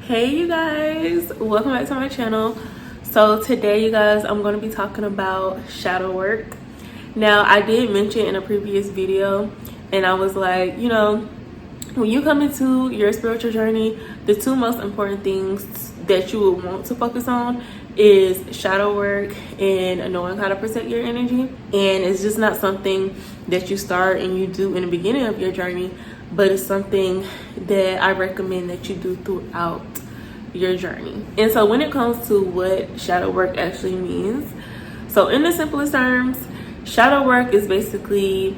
Hey you guys, welcome back to my channel. So today you guys, I'm going to be talking about shadow work. Now I did mention in a previous video, and I was like, when you come into your spiritual journey, the two most important things that you would want to focus on is shadow work and knowing how to protect your energy. And it's just not something that you start and you do in the beginning of your journey, but it's something that I recommend that you do throughout your journey. And so when it comes to what shadow work actually means, so in the simplest terms, shadow work is basically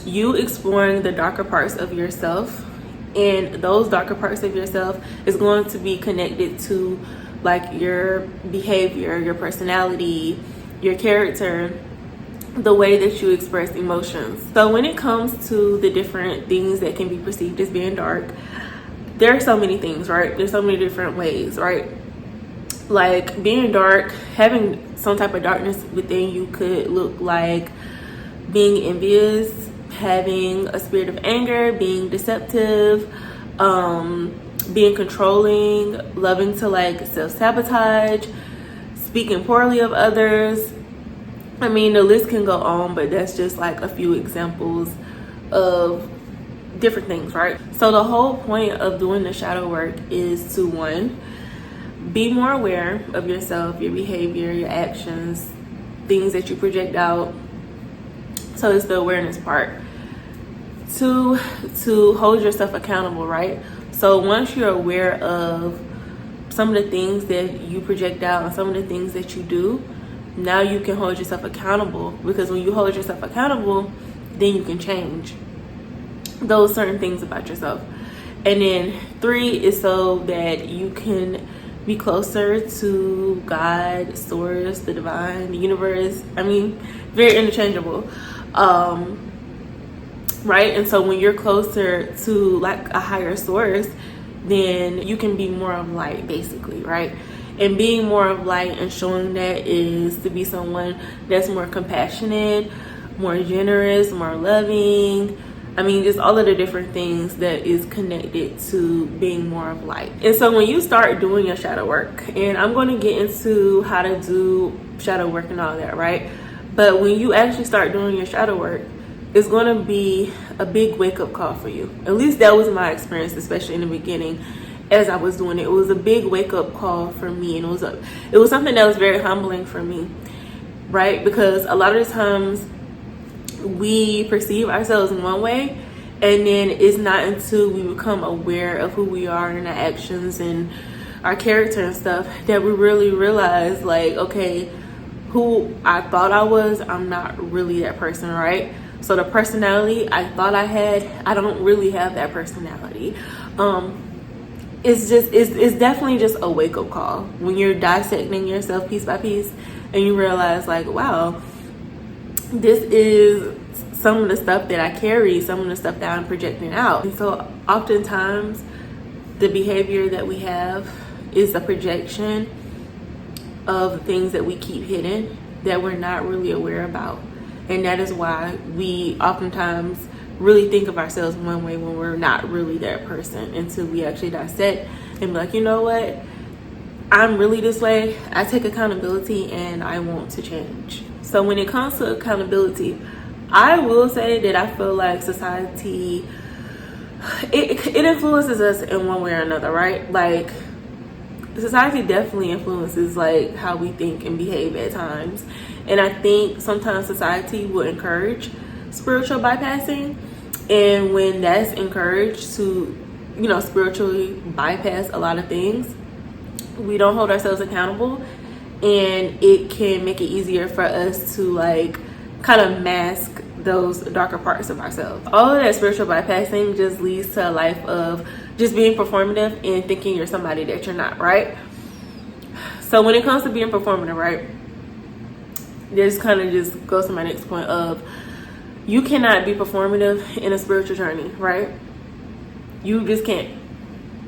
you exploring the darker parts of yourself, and those darker parts of yourself is going to be connected to like your behavior, your personality, your character, the way that you express emotions. So when it comes to the different things that can be perceived as being dark, there are so many things, right? There's so many different ways, right? Like being dark, having some type of darkness within you could look like being envious, having a spirit of anger, being deceptive, being controlling, loving to like self-sabotage, speaking poorly of others. I mean, the list can go on, but that's just like a few examples of different things, right? So the whole point of doing the shadow work is to, one, be more aware of yourself, your behavior, your actions, things that you project out. So it's the awareness part. Two, to hold yourself accountable, right? So once you're aware of some of the things that you project out and some of the things that you do, now you can hold yourself accountable, because when you hold yourself accountable, then you can change those certain things about yourself. And then three is so that you can be closer to God, source, the divine, the universe. I mean, very interchangeable, right? And so when you're closer to like a higher source, then you can be more of light, basically, right? And being more of light and showing that is to be someone that's more compassionate, more generous, more loving. I mean, just all of the different things that is connected to being more of light. And so when you start doing your shadow work, and I'm going to get into how to do shadow work and all that, right? But when you actually start doing your shadow work, it's going to be a big wake-up call for you. At least that was my experience, especially in the beginning. As I was doing it, it was a big wake-up call for me, and it was something that was very humbling for me, right? Because a lot of the times we perceive ourselves in one way, and then it's not until we become aware of who we are and our actions and our character and stuff that we really realize, like, okay, who I thought I was, I'm not really that person, right? So the personality I thought I had, I don't really have that personality. It's definitely just a wake-up call when you're dissecting yourself piece by piece, and you realize, like, wow, this is some of the stuff that I carry, some of the stuff that I'm projecting out. And so oftentimes the behavior that we have is a projection of things that we keep hidden that we're not really aware about. And that is why we oftentimes really think of ourselves one way when we're not really that person, until we actually dissect and be like, you know what, I'm really this way. I take accountability and I want to change. So when it comes to accountability, I will say that I feel like society, it influences us in one way or another, right? Like society definitely influences like how we think and behave at times. And I think sometimes society will encourage spiritual bypassing, and when that's encouraged to, spiritually bypass a lot of things, we don't hold ourselves accountable, and it can make it easier for us to like kind of mask those darker parts of ourselves. All of that spiritual bypassing just leads to a life of just being performative and thinking you're somebody that you're not, right? So when it comes to being performative, right, this kind of just goes to my next point of, you cannot be performative in a spiritual journey, right? You just can't.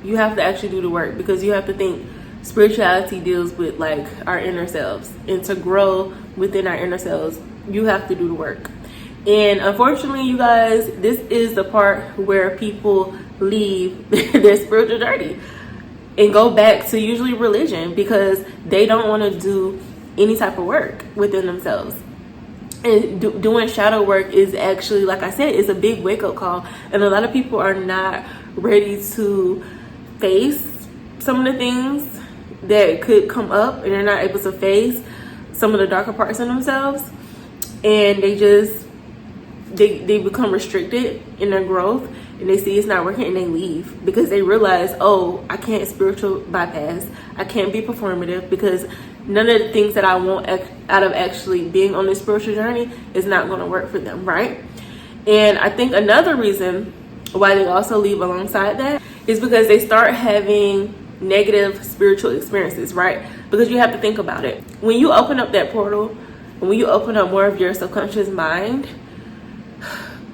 You have to actually do the work, because you have to think spirituality deals with like our inner selves, and to grow within our inner selves, you have to do the work. And unfortunately, you guys, this is the part where people leave their spiritual journey. and go back to usually religion because they don't want to do any type of work within themselves. And doing shadow work is actually, like I said, it's a big wake-up call, and a lot of people are not ready to face some of the things that could come up, and they're not able to face some of the darker parts in themselves, and they become restricted in their growth, and they see it's not working, and they leave because they realize, oh, I can't spiritual bypass, I can't be performative, because none of the things that I want out of actually being on this spiritual journey is not going to work for them, right? And I think another reason why they also leave alongside that is because they start having negative spiritual experiences, right? Because you have to think about it. When you open up that portal, and when you open up more of your subconscious mind,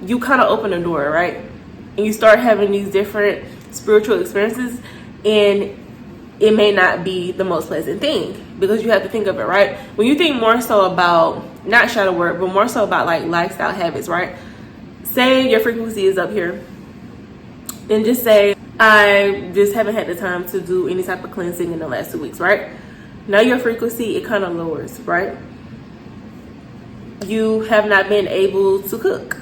you kind of open a door, right? And you start having these different spiritual experiences, and it may not be the most pleasant thing, because you have to think of it, right? When you think more so about not shadow work, but more so about like lifestyle habits, right? Say your frequency is up here, and just say, I just haven't had the time to do any type of cleansing in the last 2 weeks, right? Now your frequency, it kind of lowers, right? You have not been able to cook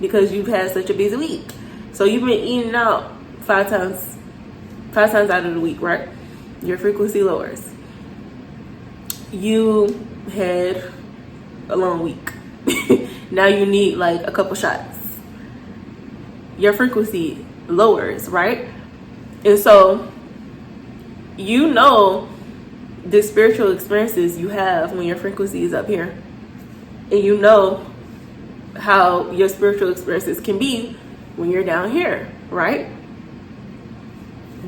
because you've had such a busy week. So you've been eating out five times out of the week, right? Your frequency lowers. You had a long week. Now you need like a couple shots. Your frequency lowers, right? And so you know the spiritual experiences you have when your frequency is up here, and you know how your spiritual experiences can be when you're down here, right?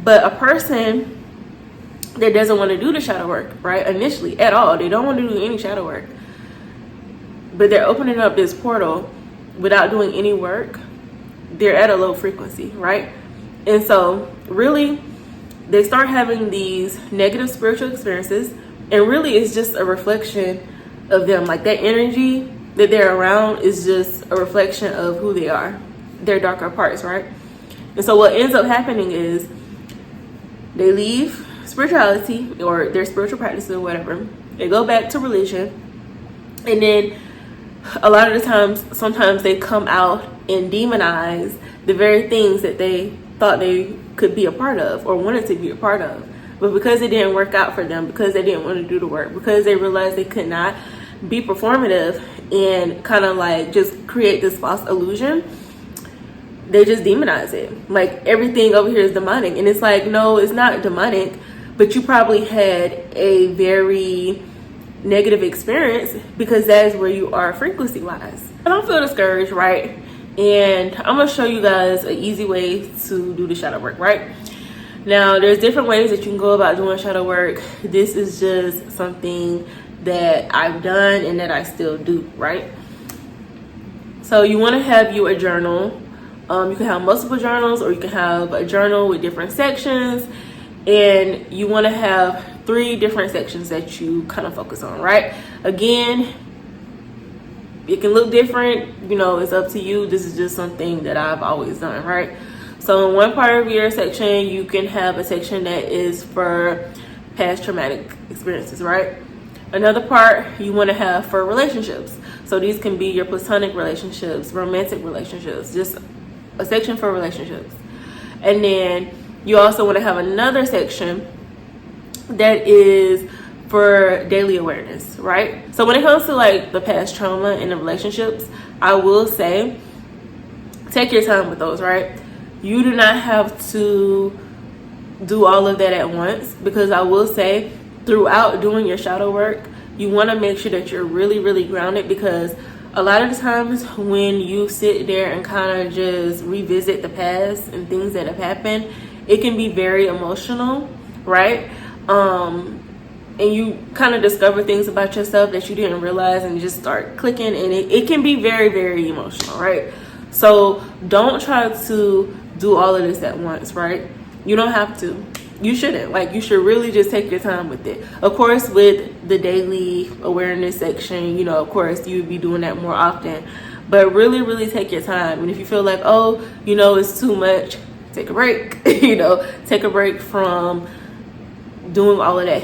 But a person that doesn't want to do the shadow work, right, initially at all, they don't want to do any shadow work, but they're opening up this portal without doing any work, they're at a low frequency, right? And so really they start having these negative spiritual experiences, and really it's just a reflection of them. Like that energy that they're around is just a reflection of who they are, their darker parts, right? And so what ends up happening is they leave spirituality or their spiritual practices or whatever, they go back to religion, and then a lot of the times, sometimes they come out and demonize the very things that they thought they could be a part of or wanted to be a part of. But because it didn't work out for them, because they didn't want to do the work, because they realized they could not be performative and kind of like just create this false illusion, they just demonize it. Like everything over here is demonic. And it's like, no, it's not demonic, but you probably had a very negative experience because that is where you are frequency wise. I don't feel discouraged, right? And I'm gonna show you guys an easy way to do the shadow work, right? Now there's different ways that you can go about doing shadow work. This is just something that I've done and that I still do, right? So you want to have you a journal. You can have multiple journals, or you can have a journal with different sections, and you want to have 3 different sections that you kind of focus on, right? Again, it can look different, you know, it's up to you. This is just something that I've always done, right? So in one part of your section, you can have a section that is for past traumatic experiences, right? Another part you want to have for relationships. So these can be your platonic relationships, romantic relationships, just a section for relationships. And then you also want to have another section that is for daily awareness, right? So when it comes to like the past trauma and the relationships, I will say take your time with those, right? You do not have to do all of that at once, because I will say throughout doing your shadow work, you want to make sure that you're really, really grounded, because a lot of the times when you sit there and kind of just revisit the past and things that have happened, it can be very emotional, right? And you kind of discover things about yourself that you didn't realize, and just start clicking, and it can be very, very emotional, right? So don't try to do all of this at once, right? You don't have to. You shouldn't. Like, you should really just take your time with it. Of course, with the daily awareness section, you know, of course you would be doing that more often, but really, really take your time. And if you feel like, oh, you know, it's too much, take a break. You know, take a break from doing all of that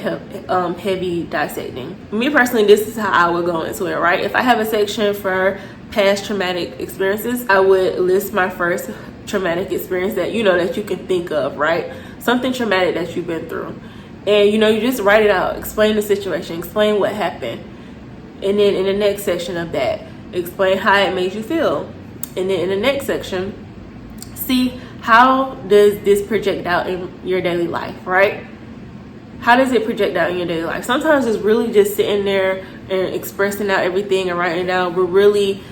heavy dissecting. Me personally, this is how I would go into it, right? If I have a section for past traumatic experiences, I would list my first traumatic experience that that you can think of, right? Something traumatic that you've been through, and you just write it out, explain the situation, explain what happened, and then in the next section of that, explain how it made you feel, and then in the next section, see how does this project out in your daily life, right? How does it project out in your daily life? Sometimes it's really just sitting there and expressing out everything and writing it down will really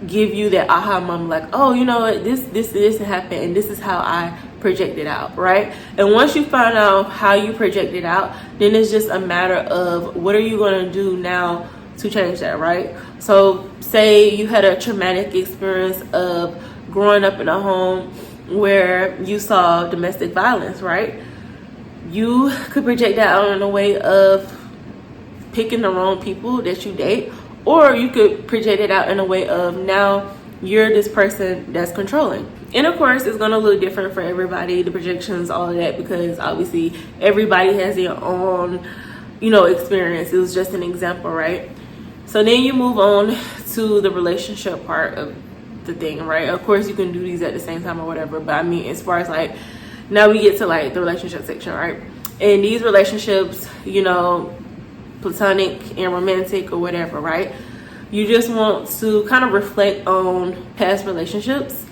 give you that aha moment, like, oh, you know what, this happened, and this is how I project it out, right? And once you find out how you project it out, then it's just a matter of what are you going to do now to change that, right? So say you had a traumatic experience of growing up in a home where you saw domestic violence, right? You could project that out in a way of picking the wrong people that you date, or you could project it out in a way of now you're this person that's controlling. And of course, it's going to look different for everybody, the projections, all of that, because obviously everybody has their own, experience. It was just an example, right? So then you move on to the relationship part of the thing, right? Of course, you can do these at the same time or whatever, but I mean, as far as like, now we get to like the relationship section, right? And these relationships, platonic and romantic or whatever, right? You just want to kind of reflect on past relationships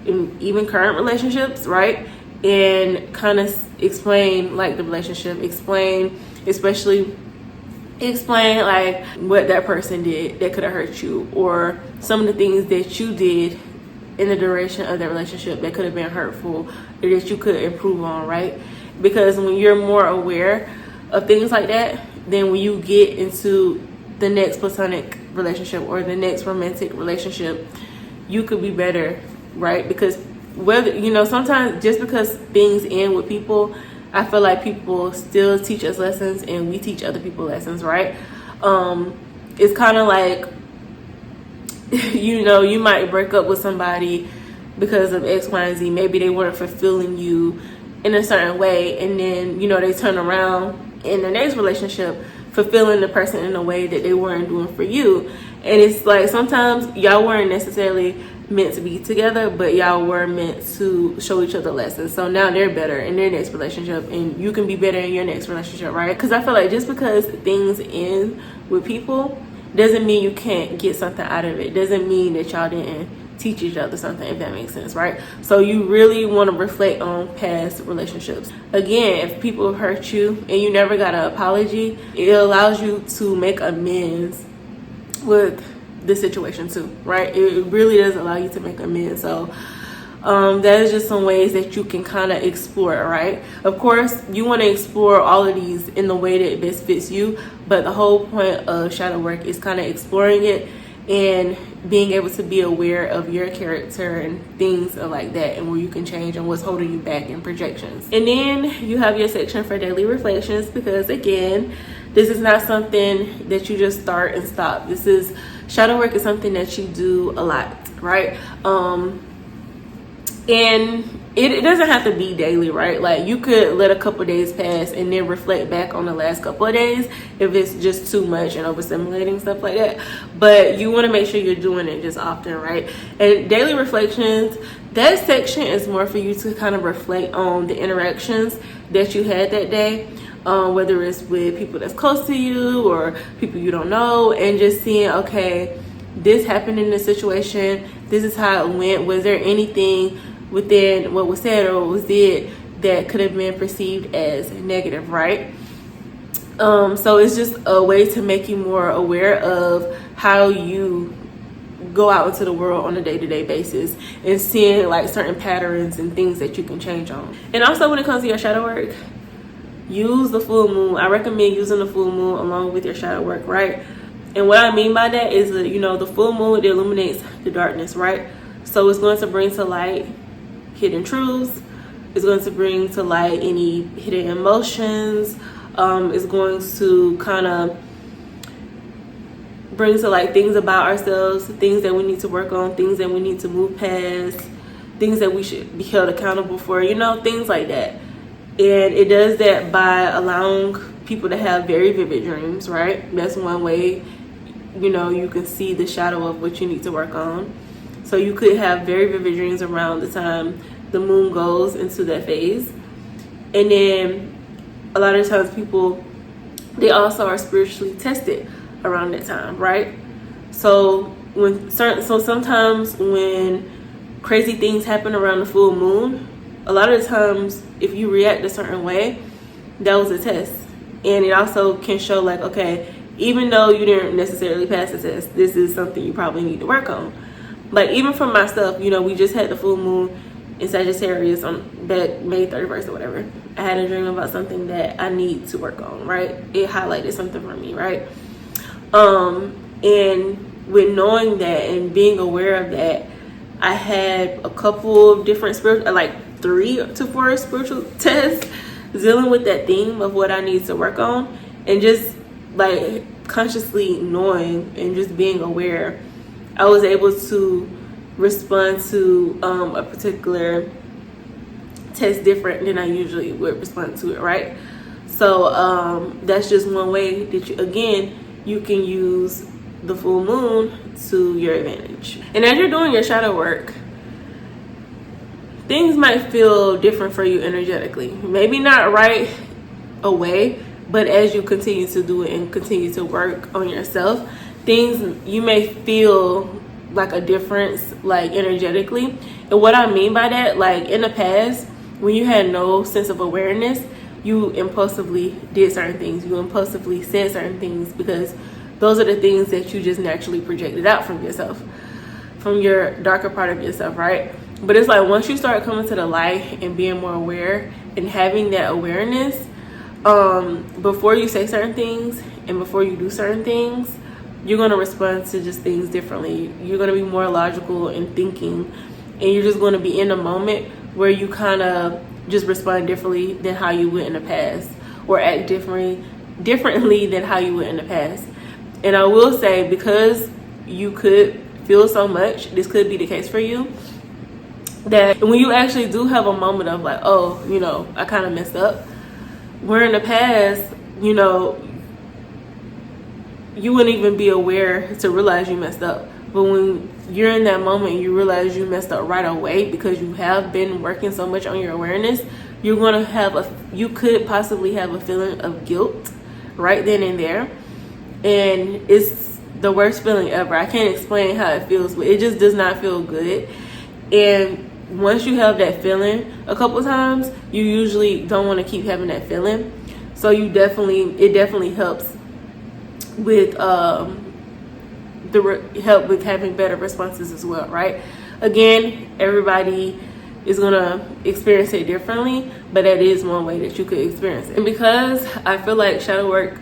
and even current relationships, right? And kind of explain like the relationship, explain like what that person did that could have hurt you, or some of the things that you did in the duration of that relationship that could have been hurtful or that you could improve on, right? Because when you're more aware of things like that, then when you get into the next platonic relationship or the next romantic relationship, you could be better, right? Because whether sometimes just because things end with people, I feel like people still teach us lessons and we teach other people lessons, right? It's kind of like you might break up with somebody because of X, Y, and Z. Maybe they weren't fulfilling you in a certain way, and then they turn around in the next relationship fulfilling the person in a way that they weren't doing for you. And it's like sometimes y'all weren't necessarily meant to be together, but y'all were meant to show each other lessons. So now they're better in their next relationship, and you can be better in your next relationship, right? Because I feel like just because things end with people doesn't mean you can't get something out of it. Doesn't mean that y'all didn't teach each other something, if that makes sense, right? So you really want to reflect on past relationships. Again, if people hurt you and you never got an apology, it allows you to make amends with the situation too, right? It really does allow you to make amends. So that is just some ways that you can kind of explore it, right? Of course, you want to explore all of these in the way that best fits you, but the whole point of shadow work is kind of exploring it and being able to be aware of your character and things like that, and where you can change and what's holding you back in projections. And then you have your section for daily reflections, because again, this is not something that you just start and stop. Shadow work is something that you do a lot, right? And it doesn't have to be daily, right? Like you could let a couple days pass and then reflect back on the last couple of days if it's just too much and overstimulating, stuff like that. But you want to make sure you're doing it just often, right? And daily reflections, that section is more for you to kind of reflect on the interactions that you had that day, whether it's with people that's close to you or people you don't know, and just seeing, okay, this happened in this situation, this is how it went. Was there anything within what was said or what was did that could have been perceived as negative, right? So it's just a way to make you more aware of how you go out into the world on a day-to-day basis and seeing like certain patterns and things that you can change on. And also when it comes to your shadow work, use the full moon. I recommend using the full moon along with your shadow work, right? And what I mean by that is that, the full moon, it illuminates the darkness, right? So it's going to bring to light hidden truths. It's going to bring to light any hidden emotions. It's going to kind of bring to light things about ourselves, things that we need to work on, things that we need to move past, things that we should be held accountable for, things like that. And it does that by allowing people to have very vivid dreams, right? That's one way, you know, you can see the shadow of what you need to work on. So you could have very vivid dreams around the time the moon goes into that phase. And then a lot of times people, they also are spiritually tested around that time, right? So sometimes when crazy things happen around the full moon, a lot of times if you react a certain way, that was a test. And it also can show like, okay, even though you didn't necessarily pass the test, this is something you probably need to work on. Like even for myself, you know, we just had the full moon in Sagittarius on that May 31st or whatever. I had a dream about something that I need to work on, right? It highlighted something for me, right? And with knowing that and being aware of that, I had a couple of different spiritual, like 3 to 4 spiritual tests dealing with that theme of what I need to work on, and just like consciously knowing and just being aware, I was able to respond to a particular test different than I usually would respond to it, right? So that's just one way that you can use the full moon to your advantage. And as you're doing your shadow work, things might feel different for you energetically. Maybe not right away, but as you continue to do it and continue to work on yourself, you may feel like a difference, like energetically. And what I mean by that, like in the past, when you had no sense of awareness, you impulsively did certain things. You impulsively said certain things because those are the things that you just naturally projected out from yourself, from your darker part of yourself, right? But it's like once you start coming to the light and being more aware and having that awareness, before you say certain things and before you do certain things, you're going to respond to just things differently. You're going to be more logical in thinking, and you're just going to be in a moment where you kind of just respond differently than how you would in the past, or act differently than how you would in the past. And I will say, because you could feel so much, this could be the case for you, that when you actually do have a moment of like, oh, you know, I kind of messed up, where in the past, you know, you wouldn't even be aware to realize you messed up. But when you're in that moment, you realize you messed up right away because you have been working so much on your awareness, you're going to you could possibly have a feeling of guilt right then and there. And it's the worst feeling ever. I can't explain how it feels, but it just does not feel good. And once you have that feeling a couple times, you usually don't want to keep having that feeling. So it definitely helps with help with having better responses as well, right? Again, everybody is gonna experience it differently, but that is one way that you could experience it. And because I feel like shadow work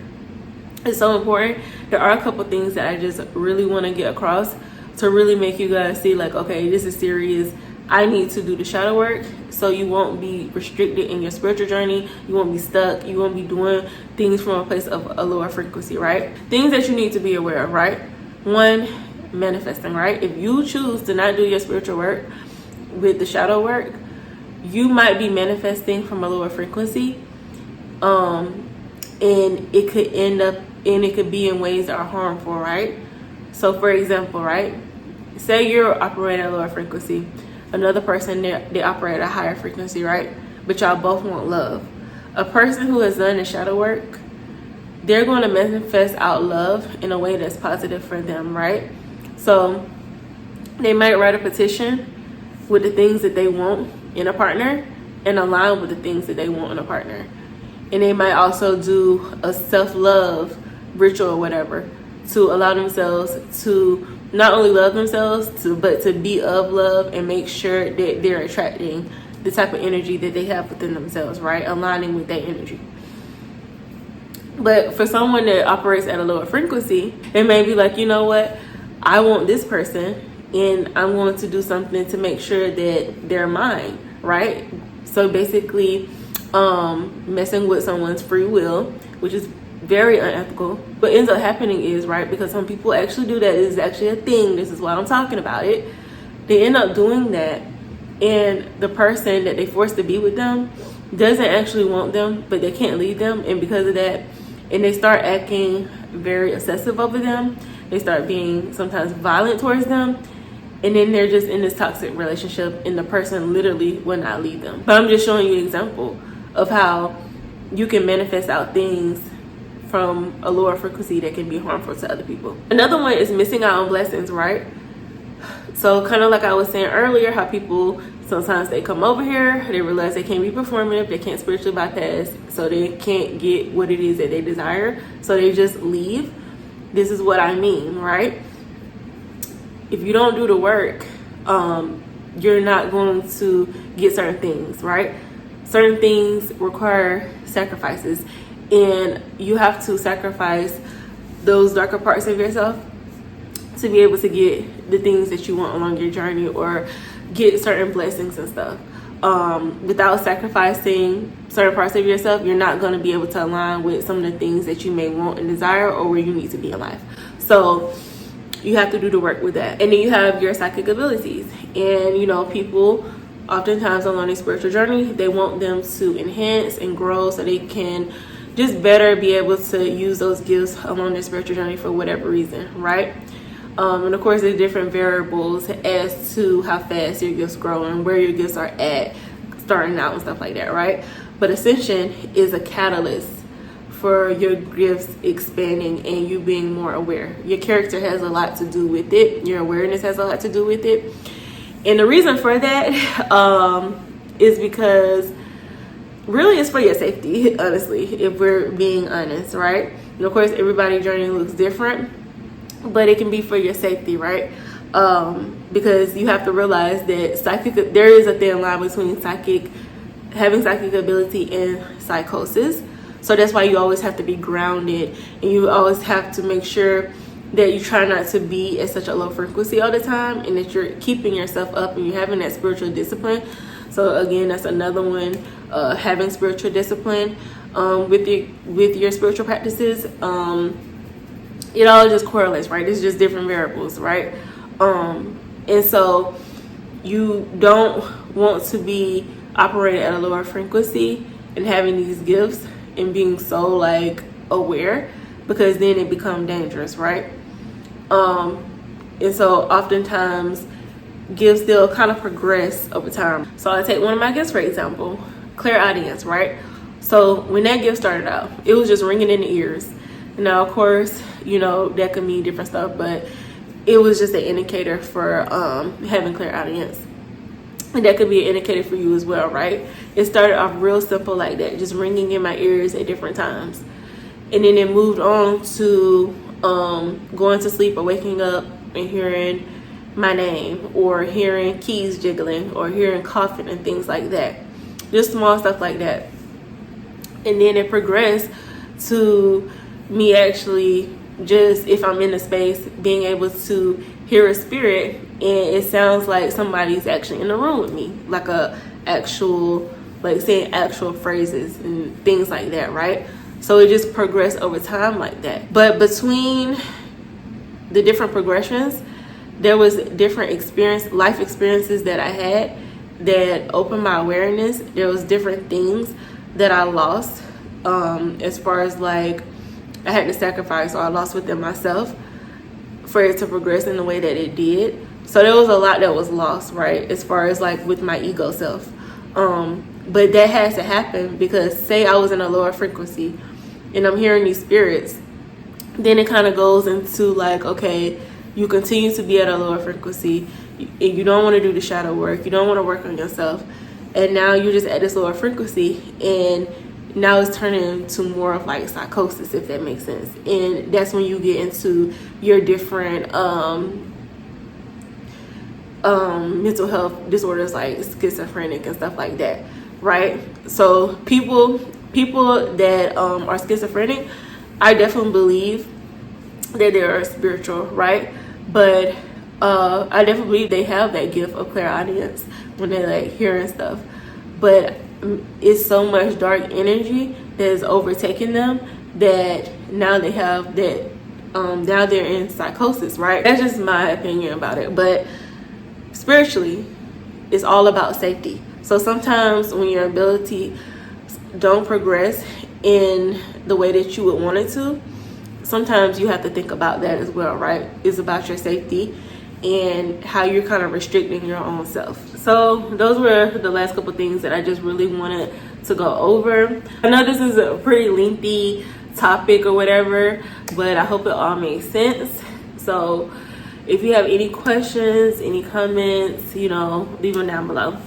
is so important, there are a couple things that I just really want to get across to really make you guys see like, okay, this is serious. I need to do the shadow work so you won't be restricted in your spiritual journey. You won't be stuck. You won't be doing things from a place of a lower frequency, right? Things that you need to be aware of, right? 1, manifesting, right? If you choose to not do your spiritual work with the shadow work, you might be manifesting from a lower frequency. And it could end up, and it could be in ways that are harmful, right? So for example, right? Say you're operating at a lower frequency. Another person, they operate at a higher frequency, right? But y'all both want love. A person who has done the shadow work, they're going to manifest out love in a way that's positive for them, right? So they might write a petition with the things that they want in a partner and align with the things that they want in a partner. And they might also do a self-love ritual or whatever to allow themselves to not only love themselves, but to be of love and make sure that they're attracting the type of energy that they have within themselves, right? Aligning with that energy. But for someone that operates at a lower frequency, it may be like, you know what? I want this person and I'm going to do something to make sure that they're mine, right? So basically, messing with someone's free will, which is very unethical. What ends up happening is, right, because some people actually do that, is actually a thing, this is why I'm talking about it, they end up doing that, and the person that they forced to be with them doesn't actually want them, but they can't lead them, and because of that, and they start acting very obsessive over them, they start being sometimes violent towards them, and then they're just in this toxic relationship, and the person literally will not lead them. But I'm just showing you an example of how you can manifest out things from a lower frequency that can be harmful to other people. Another one is missing out on blessings, right? So kind of like I was saying earlier, how people sometimes they come over here, they realize they can't be performative, they can't spiritually bypass, so they can't get what it is that they desire, so they just leave. This is what I mean, right? If you don't do the work, you're not going to get certain things, right? Certain things require sacrifices, and you have to sacrifice those darker parts of yourself to be able to get the things that you want along your journey, or get certain blessings and stuff. Without sacrificing certain parts of yourself, you're not going to be able to align with some of the things that you may want and desire, or where you need to be in life. So you have to do the work with that. And then you have your psychic abilities, and you know, people oftentimes along a spiritual journey, they want them to enhance and grow so they can just better be able to use those gifts along their spiritual journey for whatever reason, right? And of course, there's different variables as to how fast your gifts grow and where your gifts are at starting out and stuff like that, right? But ascension is a catalyst for your gifts expanding and you being more aware. Your character has a lot to do with it. Your awareness has a lot to do with it. And the reason for that is because really it's for your safety, honestly, if we're being honest, right? And of course, everybody's journey looks different, but it can be for your safety, right? Because you have to realize that there is a thin line between having psychic ability and psychosis. So that's why you always have to be grounded, and you always have to make sure that you try not to be at such a low frequency all the time, and that you're keeping yourself up and you're having that spiritual discipline. So again, that's another one, having spiritual discipline with your spiritual practices. It all just correlates, right? It's just different variables, right? And so you don't want to be operating at a lower frequency and having these gifts and being so like aware, because then it becomes dangerous, right? And so oftentimes gifts, they'll kind of progress over time. So I take one of my gifts, for example, clairaudience, right? So when that gift started out, it was just ringing in the ears. Now, of course, you know, that could mean different stuff, but it was just an indicator for having clairaudience. And that could be an indicator for you as well, right? It started off real simple like that, just ringing in my ears at different times. And then it moved on to going to sleep or waking up and hearing my name, or hearing keys jiggling, or hearing coughing and things like that. Just small stuff like that. And then it progressed to me actually just, if I'm in a space, being able to hear a spirit and it sounds like somebody's actually in the room with me, like saying actual phrases and things like that, right? So it just progressed over time like that. But between the different progressions, there was different life experiences that I had that opened my awareness. There was different things that I lost, as far as like I had to sacrifice, or I lost within myself for it to progress in the way that it did. So there was a lot that was lost, right, as far as like with my ego self. But that has to happen, because say I was in a lower frequency and I'm hearing these spirits, then it kind of goes into like, okay, you continue to be at a lower frequency and you don't want to do the shadow work, you don't want to work on yourself, and now you're just at this lower frequency, and now it's turning into more of like psychosis, if that makes sense. And that's when you get into your different mental health disorders like schizophrenic and stuff like that, right? So people that are schizophrenic, I definitely believe that they are spiritual, right? But I definitely believe they have that gift of clairaudience when they're like hearing stuff. But it's so much dark energy that is overtaking them that now they have that, now they're in psychosis, right? That's just my opinion about it. But spiritually, it's all about safety. So sometimes when your ability don't progress in the way that you would want it to, sometimes you have to think about that as well, right? It's about your safety and how you're kind of restricting your own self. So those were the last couple things that I just really wanted to go over. I know this is a pretty lengthy topic or whatever, but I hope it all makes sense. So if you have any questions, any comments, you know, leave them down below.